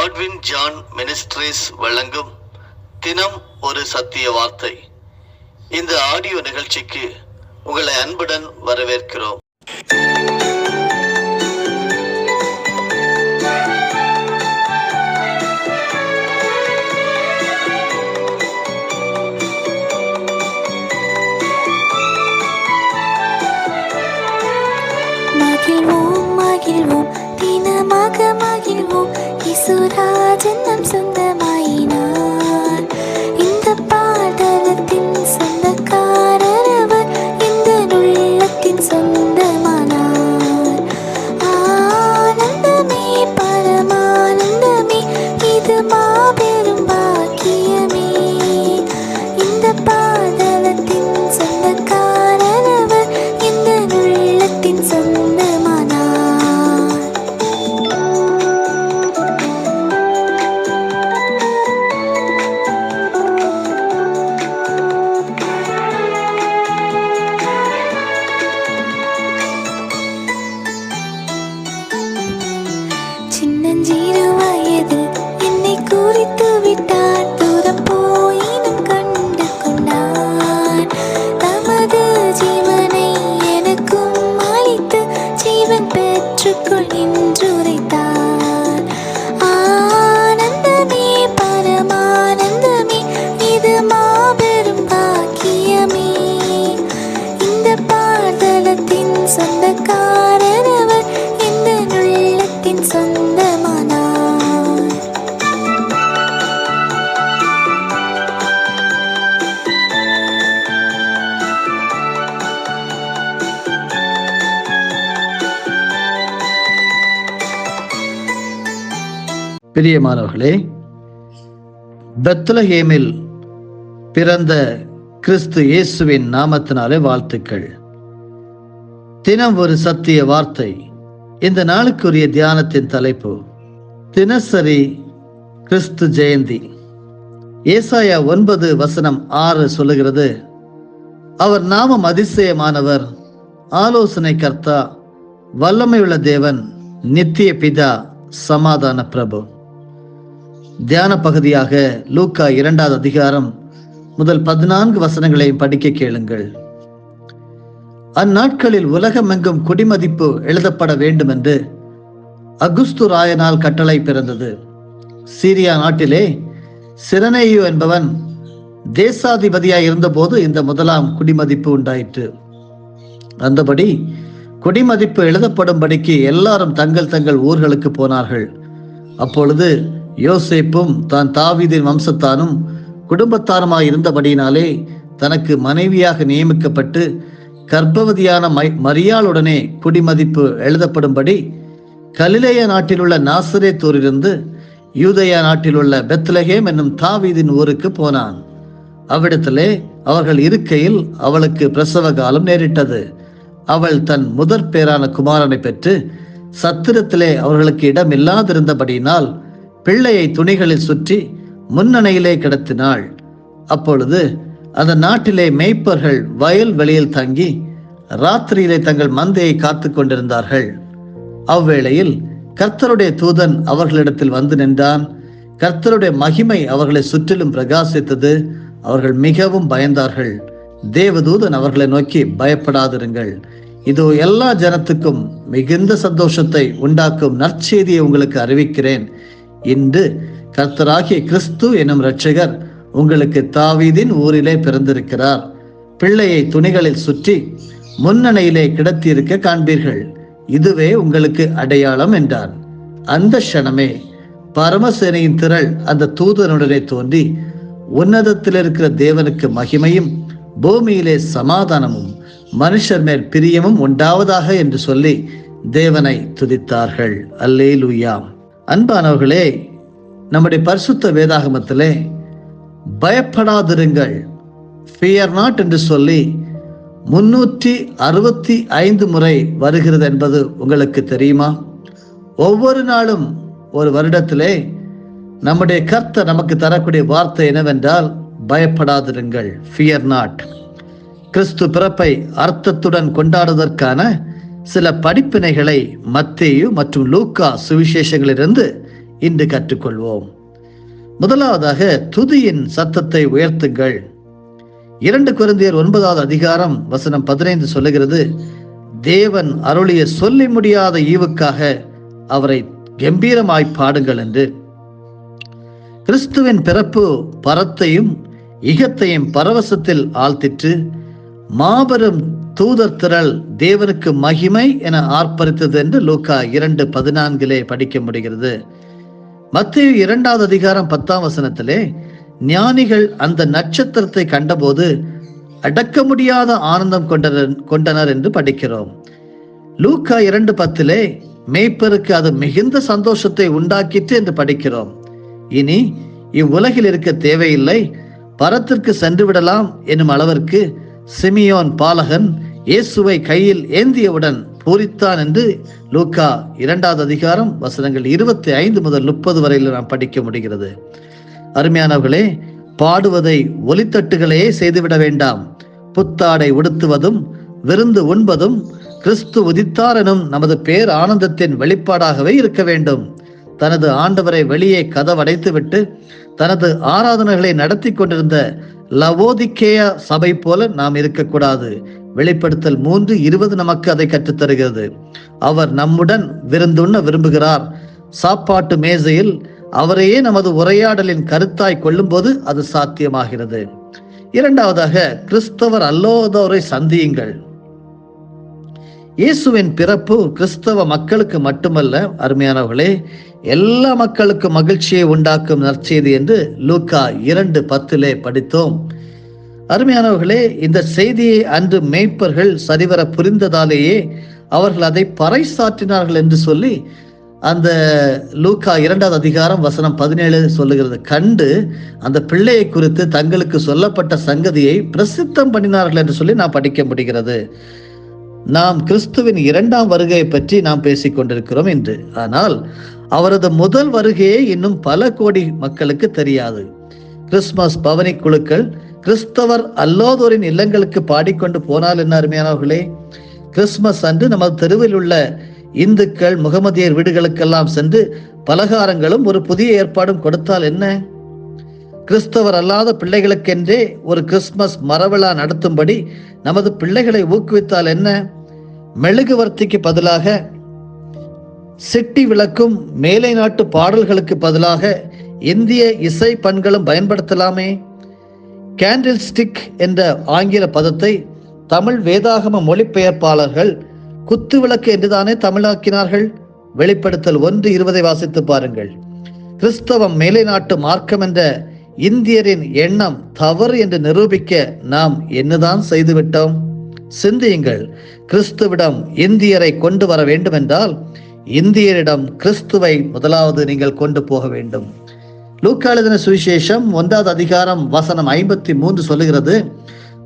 Godwin John ministries வழங்கும் தினம் ஒரு சத்திய வார்த்தை. இந்த ஆடியோ நிகழ்ச்சிக்கு உங்களை அன்புடன் வரவேற்கிறோம். மகிழ்வோம் தினமாக மகிழ்வோம், இசுராஜன் நம் சொந்தமாயினார். இந்த பாடலத்தின் சொந்தக்காரர் அவர், இந்த உள்ளத்தின் சொந்தமானார். ஆனந்தமே பரமானந்தமே, இது மாபெரும் பாக்கியமே. இந்த பாடலத்தின் சொந்தக்காரர் அவர், இந்த உள்ளத்தின் சொந்தமானார். சின்னஞ்சிறு வயதில் என்னை குறித்து விட்டார், தூரம் போயினும் கண்டு கொண்டார். தமது ஜீவனை எனக்கும் அளித்து ஜீவன் பெற்றுக்கொள் என்று உரைத்தார். ஆனந்தமே பரமானந்தமே, இது மாபெரும் பாக்கியமே. இந்த பாடலத்தின் சொந்தக்காரர் அவர், இந்த உள்ளத்தின் சொந்தமானார். பிரியமானவர்களே, பெத்லஹேமில் பிறந்த கிறிஸ்து இயேசுவின் நாமத்தினாலே வாழ்த்துக்கள். தினம் ஒரு சத்திய வார்த்தை. இந்த நாளுக்குரிய தியானத்தின் தலைப்பு தினசரி கிறிஸ்து ஜெயந்தி. ஏசாயா 9:6 சொல்லுகிறது, அவர் நாமம் அதிசயமானவர், ஆலோசனை கர்த்தா, வல்லமையுள்ள தேவன், நித்திய பிதா, சமாதான பிரபு. தியான பகுதியாக லூக்கா 2 அதிகாரம் முதல் 14 வசனங்களையும் படிக்க கேளுங்கள். அந்நாட்களில் உலகமெங்கும் குடிமதிப்பு எழுதப்பட வேண்டும் என்று அகுஸ்து ராயனால் கட்டளை பிறந்தது. சீரியா நாட்டிலே சிரனேயு என்பவன் தேசாதிபதியாய் இருந்தபோது இந்த முதலாம் குடிமதிப்பு உண்டாயிற்று. அந்தபடி குடிமதிப்பு எழுதப்படும்படிக்கு எல்லாரும் தங்கள் தங்கள் ஊர்களுக்கு போனார்கள். அப்பொழுது யோசேப்பும் தான் தாவீதின் வம்சத்தானும் குடும்பத்தாருமாய் இருந்தபடியினாலே தனக்கு மனைவியாக நியமிக்கப்பட்டு கர்ப்பவதியான மரியாளுடனே குடிமதிப்பு எழுதப்படும்படி கலிலேய நாட்டில் உள்ள நாசரேத்தூரிலிருந்து யூதேயா நாட்டில் உள்ள பெத்லஹேம் என்னும் தாவீதின் ஊருக்கு போனான். அவ்விடத்திலே அவர்கள் இருக்கையில் அவளுக்கு பிரசவ காலம் நேரிட்டது. அவள் தன் முதற் பேரான குமாரனை பெற்று சத்திரத்திலே அவர்களுக்கு இடம் இல்லாதிருந்தபடியினால் பிள்ளையை துணிகளில் சுற்றி முன்னணையிலே கிடத்தினாள். அப்பொழுது அந்த நாட்டிலே மேய்ப்பர்கள் வயல் வெளியில் தங்கி ராத்திரியிலே தங்கள் மந்தையை காத்து கொண்டிருந்தார்கள். அவ்வேளையில் கர்த்தருடைய தூதன் அவர்களிடத்தில் வந்து நின்றான். கர்த்தருடைய மகிமை அவர்களை சுற்றிலும் பிரகாசித்தது. அவர்கள் மிகவும் பயந்தார்கள். தேவதூதன் அவர்களை நோக்கி, பயப்படாதிருங்கள், இதோ எல்லா ஜனத்துக்கும் மிகுந்த சந்தோஷத்தை உண்டாக்கும் நற்செய்தியை உங்களுக்கு அறிவிக்கிறேன். இன்று கர்த்தராகிய கிறிஸ்து எனும் இரட்சகர் உங்களுக்கு தாவீதின் ஊரிலே பிறந்திருக்கிறார். பிள்ளையை துணிகளில் சுற்றி முன்னணையிலே கிடத்தியிருக்க காண்பீர்கள். இதுவே உங்களுக்கு அடையாளம் என்றார். அந்த க்ஷணமே பரமசேனையின் திரள் அந்த தூதனுடனே தோன்றி, உன்னதத்தில் இருக்கிற தேவனுக்கு மகிமையும் பூமியிலே சமாதானமும் மனுஷர் மேல் பிரியமும் உண்டாவதாக என்று சொல்லி தேவனை துதித்தார்கள். அல்லேலூயா. அன்பானவர்களே, நம்முடைய பரிசுத்த வேதாகமத்திலே பயப்படாதிருங்கள், ஃபியர் நாட் என்று சொல்லி 365 முறை வருகிறது என்பது உங்களுக்கு தெரியுமா? ஒவ்வொரு நாளும் ஒரு வருடத்திலே நம்முடைய கர்த்தர் நமக்கு தரக்கூடிய வார்த்தை என்னவென்றால், பயப்படாதிருங்கள், ஃபியர் நாட். கிறிஸ்து பிறப்பை அர்த்தத்துடன் கொண்டாடுவதற்கான சில படிப்பினைகளை மத்தேயு மற்றும் லூக்கா சுவிசேஷங்களிலிருந்து இன்று கற்றுக்கொள்வோம். முதலாவதாக துதியின் சத்தத்தை உயர்த்துங்கள். 2 கொரிந்தியர் 9வது அதிகாரம் வசனம் 15 சொல்லுகிறது, தேவன் அருளிய சொல்லி முடியாத ஈவுக்காக அவரை கம்பீரமாய் பாடுங்கள் என்று. கிறிஸ்துவின் பிறப்பு பரத்தையும் இகத்தையும் பரவசத்தில் ஆழ்த்திற்று. மாபெரும் தூதர் திரள் தேவனுக்கு மகிமை என ஆர்ப்பரித்தது என்று லூக்கா 2:14 படிக்க முடிகிறது. மத்தேயு 2வது அதிகாரம் 10ஆம் வசனத்திலே ஞானிகள் அந்த நட்சத்திரத்தை கண்டபோது அடக்க முடியாத ஆனந்தம் கொண்டனர் என்று படிக்கிறோம். லூக்கா 2:10 மேய்ப்பருக்கு அது மிகுந்த சந்தோஷத்தை உண்டாக்கிற்று என்று படிக்கிறோம். இனி இவ்வுலகில் இருக்க தேவையில்லை, பரத்திற்கு சென்று விடலாம் என்னும் அளவிற்கு சிமியோன் பாலகன் இயேசுவை கையில் ஏந்தியவுடன் பூரித்தான் என்று லூக்கா 2வது அதிகாரம் வசனங்கள் 25 முதல் 30 வரையில் நாம் படிக்க முடிகிறது. அருமையானவர்களே, பாடுவதை ஒலித்தட்டுகளையே செய்துவிட வேண்டாம். புத்தாடை உடுத்துவதும் விருந்து உண்பதும் கிறிஸ்து உதித்தார் எனும் நமது பேர் ஆனந்தத்தின் வெளிப்பாடாகவே இருக்க வேண்டும். தனது ஆண்டவரை வெளியே கதவடைத்துவிட்டு தனது ஆராதனைகளை நடத்தி கொண்டிருந்த லவோதிக்கேயா சபை போல நாம் இருக்கக்கூடாது. வெளிப்படுத்தல் 3:20 நமக்கு அதை கற்றுத்தருகிறது. அவர் நம்முடன் விருந்துண்ண விரும்புகிறார். சாப்பாட்டு மேசையில் அவரையே நமது உரையாடலின் கருத்தாய் கொள்ளும் போது அது சாத்தியமாகிறது. இரண்டாவதாக, கிறிஸ்தவர் அல்லாதோரை சந்தியுங்கள். இயேசுவின் பிறப்பு கிறிஸ்தவ மக்களுக்கு மட்டுமல்ல, அருமையானவர்களே, எல்லா மக்களுக்கும் மகிழ்ச்சியை உண்டாக்கும் நற்செய்தி என்று லூக்கா 2:10 படித்தோம். அருமையானவர்களே, இந்த செய்தியை அன்று மேய்ப்பர்கள் சரிவர புரிந்ததாலேயே அவர்கள் அதை பறைசாற்றினார்கள் என்று சொல்லி அந்த லூக்கா 2வது அதிகாரம் வசனம் 17 சொல்லுகிறது. கண்டு அந்த பிள்ளையை குறித்து தங்களுக்கு சொல்லப்பட்ட சங்கதியை பிரசித்தம் பண்ணினார்கள் என்று சொல்லி நாம் படிக்க முடிகிறது. நாம் கிறிஸ்துவின் 2ஆம் வருகையை பற்றி நாம் பேசிக் கொண்டிருக்கிறோம் என்று. ஆனால் அவரது முதல் வருகையே இன்னும் பல கோடி மக்களுக்கு தெரியாது. கிறிஸ்துமஸ் பவனி குழுக்கள் கிறிஸ்தவர் அல்லாதோரின் இல்லங்களுக்கு பாடிக்கொண்டு போனால் என்ன அருமையானவர்களே, கிறிஸ்துமஸ் அன்று நமது தெருவில் உள்ள இந்துக்கள் முகமதியர் வீடுகளுக்கெல்லாம் சென்று பலகாரங்களும் ஒரு புதிய ஏற்பாடும் கொடுத்தால் என்ன? கிறிஸ்தவர் அல்லாத பிள்ளைகளுக்கென்றே ஒரு கிறிஸ்துமஸ் மரவிழா நடத்தும்படி நமது பிள்ளைகளை ஊக்குவித்தால் என்ன? மெழுகுவர்த்திக்கு பதிலாக சிட்டி விளக்கும் மேலை நாட்டு பாடல்களுக்கு பதிலாக இந்திய இசை பண்களும் பயன்படுத்தலாமே. கேண்டில் ஸ்டிக் என்ற ஆங்கில பதத்தை தமிழ் வேதாகம மொழிபெயர்ப்பாளர்கள் குத்துவிளக்கு என்றுதானே தமிழாக்கினார்கள். வெளிப்படுத்தல் 1:20 வாசித்து பாருங்கள். கிறிஸ்தவம் மேலை நாட்டு மார்க்கம் என்ற இந்தியரின் எண்ணம் தவறு என்று நிரூபிக்க நாம் என்னதான் செய்துவிட்டோம்? சிந்தியுங்கள். கிறிஸ்துவிடம் இந்தியரை கொண்டு வர வேண்டும் என்றால் இந்தியரிடம் கிறிஸ்துவை முதலாவது நீங்கள் கொண்டு போக வேண்டும். லூக்கா எழுதின சுவிசேஷம் 1வது அதிகாரம் வசனம் 53 சொல்லுகிறது,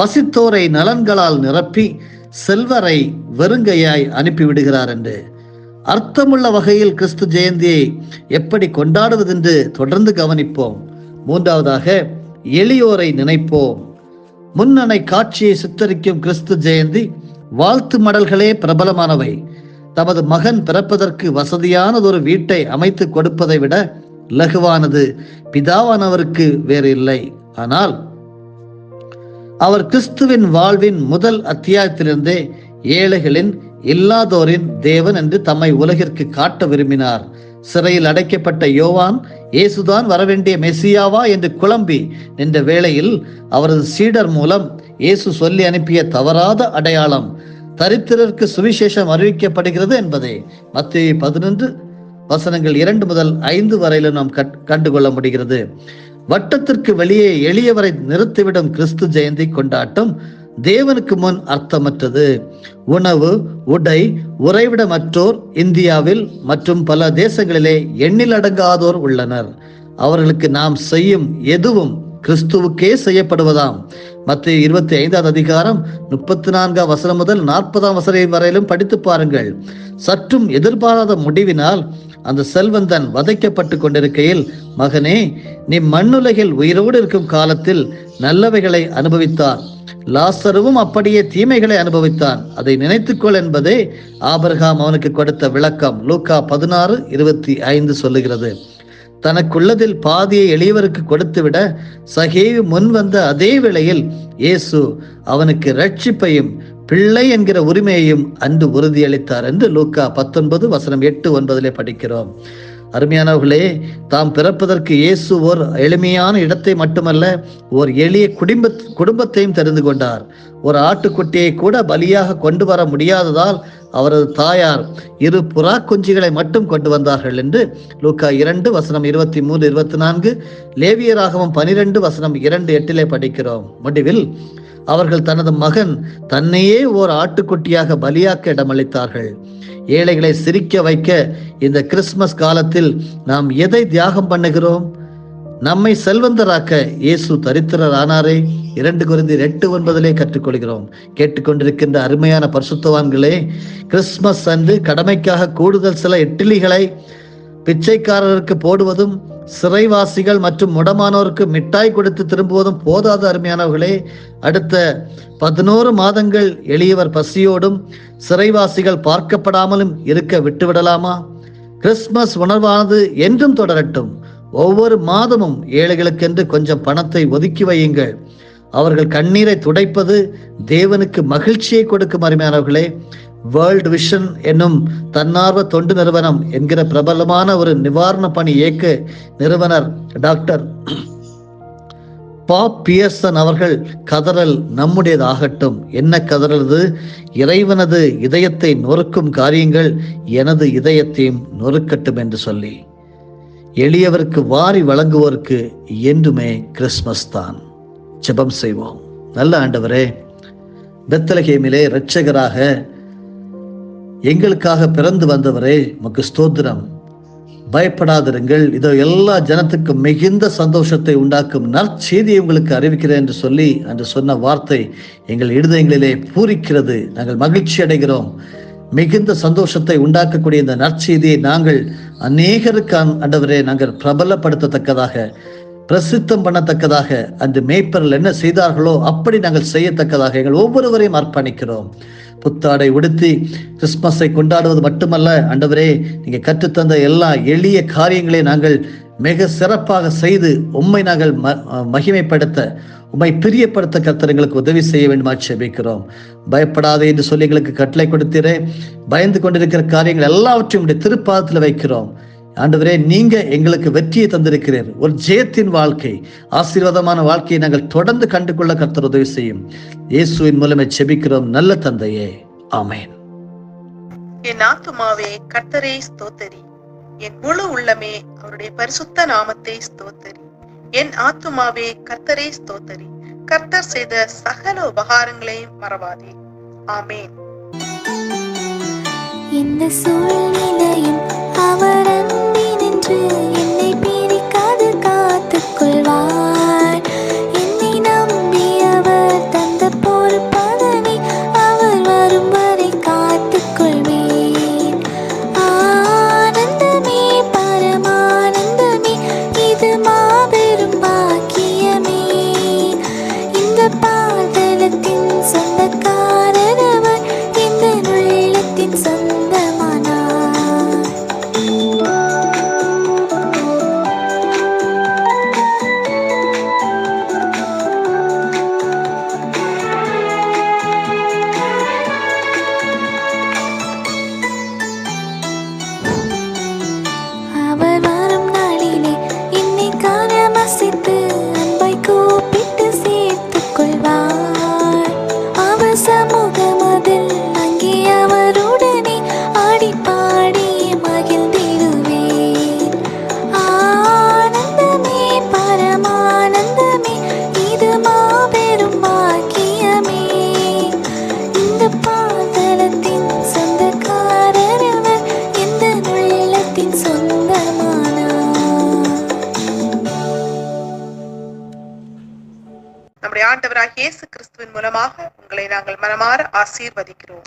பசித்தோரை நலன்களால் நிரப்பி செல்வரை வெறுங்கையாய் அனுப்பிவிடுகிறார் என்று. அர்த்தமுள்ள வகையில் கிறிஸ்து ஜெயந்தியை எப்படி கொண்டாடுவது என்று தொடர்ந்து கவனிப்போம். மூன்றாவதாக, எளியோரை நினைப்போம். முன்னணை காட்சியை சித்தரிக்கும் கிறிஸ்து ஜெயந்தி வாழ்த்து மடல்களே பிரபலமானவை. தமது மகன் பிறப்பதற்கு வசதியானதொரு வீட்டை அமைத்து கொடுப்பதை விட லகுவானது பிதாவானவருக்கு வேறு இல்லை. ஆனால் அவர் கிறிஸ்துவின் வாழ்வின் முதல் அத்தியாயத்திலிருந்தே ஏழைகளின் இல்லாதோரின் தேவன் என்று தம்மை உலகிற்கு காட்ட விரும்பினார். சிறையில் அடைக்கப்பட்ட யோவான் இயேசுதான் வரவேண்டிய மெசியாவா என்று குழம்பி நின்ற வேளையில் அவரது சீடர் மூலம் இயேசு சொல்லி அனுப்பிய தவறாத அடையாளம் தரித்திரருக்கு சுவிசேஷம் அறிவிக்கப்படுகிறது என்பதை மத்தேயு 11 வசனங்கள் 2 முதல் 5 வரையிலும் நாம் கண்டுகொள்ள முடிகிறது. வட்டத்திற்கு வெளியே எளியவரை நிறுத்திவிடும் கிறிஸ்து ஜெயந்தி கொண்டாட்டம் தேவனுக்கு முன் அர்த்தமற்றது. உணவு, உடை, உறைவிடமற்றோர் இந்தியாவில் மற்றும் பல தேசங்களிலே எண்ணிலடங்காதோர் உள்ளனர். அவர்களுக்கு நாம் செய்யும் எதுவும் கிறிஸ்துவுக்கே செய்யப்படுவதாம். மத்தேயு 25வது அதிகாரம் 34 வசனம் முதல் 40 வசனம் வரையிலும் படித்து பாருங்கள். சற்றும் எதிர்பாராத முடிவினால் அந்த செல்வந்தன் வதைக்கப்பட்டு கொண்டிருக்கையில், மகனே, நீ மண்ணுலகில் உயிரோடு இருக்கும் காலத்தில் நல்லவைகளை அனுபவித்தார், லாசருவும் அப்படியே தீமைகளை அனுபவித்தான், அதை நினைத்துக்கொள் என்பதே ஆபிரகாம் அவனுக்கு கொடுத்த விளக்கம். லூக்கா 16:25 சொல்லுகிறது. தனக்குள்ளதில் பாதியை எளியவருக்கு கொடுத்துவிட சகேயு முன் வந்த அதே வேளையில் இயேசு அவனுக்கு ரட்சிப்பையும் பிள்ளை என்கிற உரிமையையும் அன்று உறுதியளித்தார் என்று லூக்கா 19:8-9 படிக்கிறோம். அருமையானவர்களே, தாம் பிறப்பதற்கு இயேசு ஓர் எளிமையான இடத்தை மட்டுமல்ல, ஓர் எளிய குடும்பத்தையும் தெரிந்து கொண்டார். ஒரு ஆட்டுக்குட்டியை கூட பலியாக கொண்டு வர முடியாததால் அவரது தாயார் 2 புறா குஞ்சுகளை மட்டும் கொண்டு வந்தார்கள் என்று லூக்கா 2:23-24, லேவியராகமம் 12:2-8 படிக்கிறோம். முடிவில் அவர்கள் தனது மகன் தன்னையே ஓர் ஆட்டுக்குட்டியாக பலியாக்க இடமளித்தார்கள். ஏழைகளை சிரிக்க வைக்க இந்த கிறிஸ்துமஸ் காலத்தில் நாம் எதை தியாகம் பண்ணுகிறோம்? நம்மை செல்வந்தராக்க இயேசு தரித்திரர் ஆனாரே. 2 கொரிந்தியர் 8:9 கற்றுக்கொள்கிறோம். கேட்டுக்கொண்டிருக்கின்ற அருமையான பரிசுத்தவான்களே, கிறிஸ்துமஸ் அன்று கடமைக்காக கூடுதல் சில இட்லிகளை பிச்சைக்காரருக்கு போடுவதும் சிறைவாசிகள் மற்றும் முடமானோருக்கு மிட்டாய் கொடுத்து திரும்புவதும் போதாது. அருமையானவர்களே, அடுத்த 11 மாதங்கள் எளியவர் பசியோடும் சிறைவாசிகள் பார்க்கப்படாமலும் இருக்க விட்டுவிடலாமா? கிறிஸ்துமஸ் உணர்வானது என்றும் தொடரட்டும். ஒவ்வொரு மாதமும் ஏழைகளுக்கென்று கொஞ்சம் பணத்தை ஒதுக்கி வையுங்கள். அவர்கள் கண்ணீரை துடைப்பது தேவனுக்கு மகிழ்ச்சியை கொடுக்கும். அருமையானவர்களே, வேர்ல்ட் விஷன் என்னும் தன்னார்வ தொண்டு நிறுவனம் என்கிற பிரபலமான ஒரு நிவாரண பணி இயக்க நிறுவனர் டாக்டர் பாப் பியர்சன் அவர்கள் கதறல் நம்முடையதாகட்டும். என்ன கதறது? இறைவனது இதயத்தை நொறுக்கும் காரியங்கள் எனது இதயத்தையும் நொறுக்கட்டும் என்று சொல்லி, எளியவருக்கு வாரி வழங்குவோருக்கு என்றுமே கிறிஸ்துமஸ் தான். ஜெபம் செய்வோம். நல்ல ஆண்டவரே, பெத்லகேமிலே இரட்சகராக எங்களுக்காக பிறந்து வந்தவரே, உமக்கு ஸ்தோத்திரம். பயப்படாதிருங்கள், இதோ எல்லா ஜனத்துக்கும் மிகுந்த சந்தோஷத்தை உண்டாக்கும் நற்செய்தியை உங்களுக்கு அறிவிக்கிறேன் என்று சொல்லி அன்று சொன்ன வார்த்தை எங்கள் இருதயங்களிலே பூரிக்கிறது. நாங்கள் மகிழ்ச்சி அடைகிறோம். மிகுந்த சந்தோஷத்தை உண்டாக்கக்கூடிய இந்த நற்செய்தியை நாங்கள் அநேகருக்கு ஆண்டவரே நாங்கள் பிரபலப்படுத்தத்தக்கதாக, பிரசித்தம் பண்ணத்தக்கதாக, அந்த மேய்ப்பர்கள் என்ன செய்தார்களோ அப்படி நாங்கள் செய்யத்தக்கதாக எங்கள் ஒவ்வொருவரையும் அர்ப்பணிக்கிறோம். புத்தாடை உடுத்தி கிறிஸ்துமஸை கொண்டாடுவது மட்டுமல்ல ஆண்டவரே, நீங்க கற்றுத்தந்த எல்லா எளிய காரியங்களை நாங்கள் மிக சிறப்பாக செய்து உம்மை நாங்கள் மகிமைப்படுத்த, உம்மை பிரியப்படுத்த கர்த்தர் எங்களுக்கு உதவி செய்ய வேண்டுமா ஜெபிக்கிறோம். பயப்படாதே என்று சொல்லி எங்களுக்கு கட்டளை கொடுத்தீரே. பயந்து கொண்டிருக்கிற காரியங்கள் எல்லாவற்றையும் உடைய திருப்பாதத்தில் வைக்கிறோம். ஆண்டவரே, நீங்க எங்களுக்கு வெற்றியை தந்திருக்கிறீர். ஒரு ஜெயத்தின் வாழ்க்கை, ஆசீர்வாதமான வாழ்க்கையை நாங்கள் தொடர்ந்து கண்டுகொள்ள கர்த்தர் உதவி செய்யும். இயேசுவின் மூலமே ஜெபிக்கிறோம் நல்ல தந்தையே, ஆமென். என் ஆத்துமாவே கர்த்தரை ஸ்தோத்தரி, என் முழு உள்ளமே அவருடைய பரிசுத்த நாமத்தை ஸ்தோத்தரி. என் ஆத்துமாவே கர்த்தரை ஸ்தோத்தரி, கர்த்தர் செய்த சகல உபகாரங்களையும் மறவாதே. ஆமென். இந்த சூழ்நிலையும் அவர் அன்பினின்று என்னை பிரிக்காது காத்துக் கொள்வார். என்னை நம்பி அவர் தந்த பொறுப்பதனை அவர் வரும் வரை காத்துக் கொள்வேன். ஆனந்தமே பரமானந்தமே, இது மாபெரும் பாக்கியமே. இந்த பாதலத்தின் சொந்தக்காரர் அவர், இந்த உள்ளத்தின் சொந்தமானார். அவர் வரும் நாளிலே என்னை காணமசித்து அன்பாய் கூப்பிட்டு சேர்த்துக் கொள்வார். அவர் சமூகமதில் அங்கே அவருடனே ஆடி பாடி மகிழ்ந்திடுவேன். ஆனந்தமே பரமானந்தமே, இது மாபெரும் பாக்கியமே. இந்த பாதலத்தின் சொந்தக்காரர் அவர், இந்த உள்ளத்தின் சொந்தமானார். நம்முடைய ஆண்டவராகிய இயேசு கிறிஸ்துவின் மூலமாக உங்களை நாங்கள் மனமாற ஆசீர்வதிக்கிறோம்.